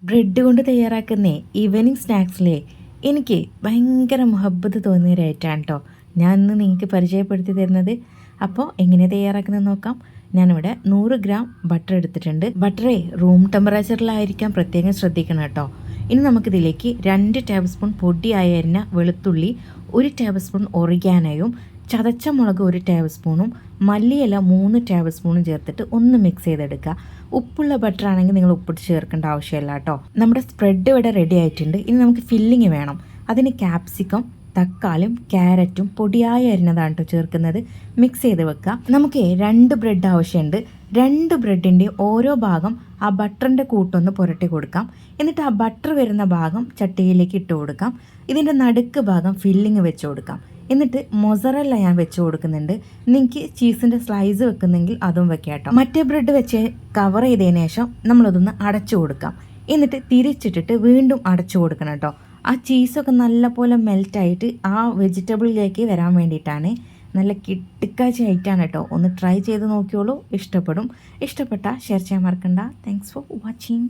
Bread കൊണ്ട് തയ്യാറാക്കുന്ന evening സ്നാക്സിലെ എനിക്ക് ഭയങ്കര മുഹബത്ത് തോന്നിയ ഒരു ഐറ്റമാണ് കേട്ടോ ഞാൻ ഇന്ന് നിങ്ങൾക്ക് പരിചയപ്പെടുത്തി തരുന്നത്. അപ്പോൾ എങ്ങനെ തയ്യാറാക്കുന്നത് നോക്കാം. ഞാനിവിടെ 100 ഗ്രാം ബട്ടർ എടുത്തിട്ടുണ്ട്. ബട്ടറേ റൂം ടെമ്പറേച്ചറിലായിരിക്കാൻ പ്രത്യേകം ശ്രദ്ധിക്കണം കേട്ടോ. ഇനി നമുക്കിതിലേക്ക് 2 ടേബിൾ സ്പൂൺ പൊടിയായി അരിഞ്ഞ വെളുത്തുള്ളി, 1 ടേബിൾ സ്പൂൺ ഒറിഗാനോയും ചതച്ച മുളക് 1 ടേബിൾ സ്പൂണും മല്ലിയില 3 ടേബിൾ സ്പൂണും ചേർത്തിട്ട് ഒന്ന് മിക്സ് ചെയ്തെടുക്കുക. ഉപ്പുള്ള ബട്ടർ ആണെങ്കിൽ നിങ്ങൾ ഉപ്പിട്ട് ചേർക്കേണ്ട ആവശ്യമില്ല കേട്ടോ. നമ്മുടെ സ്പ്രെഡ് ഇവിടെ റെഡി ആയിട്ടുണ്ട്. ഇനി നമുക്ക് ഫില്ലിങ് വേണം. അതിന് ക്യാപ്സിക്കം, തക്കാളിയും ക്യാരറ്റും പൊടിയായി അരിഞ്ഞതാണ് കേട്ടോ ചേർക്കുന്നത്. മിക്സ് ചെയ്ത് വെക്കുക. നമുക്ക് 2 ബ്രെഡ് ആവശ്യമുണ്ട്. 2 ബ്രെഡിൻ്റെ ഓരോ ഭാഗം ആ ബട്ടറിൻ്റെ കൂട്ടൊന്ന് പുരട്ടി കൊടുക്കാം. എന്നിട്ട് ആ ബട്ടർ വരുന്ന ഭാഗം ചട്ടിയിലേക്ക് ഇട്ട് കൊടുക്കാം. ഇതിൻ്റെ നടുക്ക് ഭാഗം ഫില്ലിങ് വെച്ച് കൊടുക്കാം. എന്നിട്ട് മൊസറല്ല ഞാൻ വെച്ച് കൊടുക്കുന്നുണ്ട്. നിങ്ങൾക്ക് ചീസിൻ്റെ സ്ലൈസ് വെക്കുന്നെങ്കിൽ അതും വെക്കാം കേട്ടോ. മറ്റേ ബ്രെഡ് വെച്ച് കവർ ചെയ്തതിന് ശേഷം നമ്മളതൊന്ന് അടച്ചു കൊടുക്കാം. എന്നിട്ട് തിരിച്ചിട്ടിട്ട് വീണ്ടും അടച്ചു കൊടുക്കണം കേട്ടോ. ആ ചീസൊക്കെ നല്ലപോലെ മെൽറ്റായിട്ട് ആ വെജിറ്റബിളിലേക്ക് വരാൻ വേണ്ടിയിട്ടാണ്. നല്ല കിട്ടിക്കാച്ച ഐറ്റാണ് കേട്ടോ. ഒന്ന് ട്രൈ ചെയ്ത് നോക്കിയോളൂ, ഇഷ്ടപ്പെടും. ഇഷ്ടപ്പെട്ടാൽ ഷെയർ ചെയ്യാൻ മറക്കണ്ട. Thanks for watching.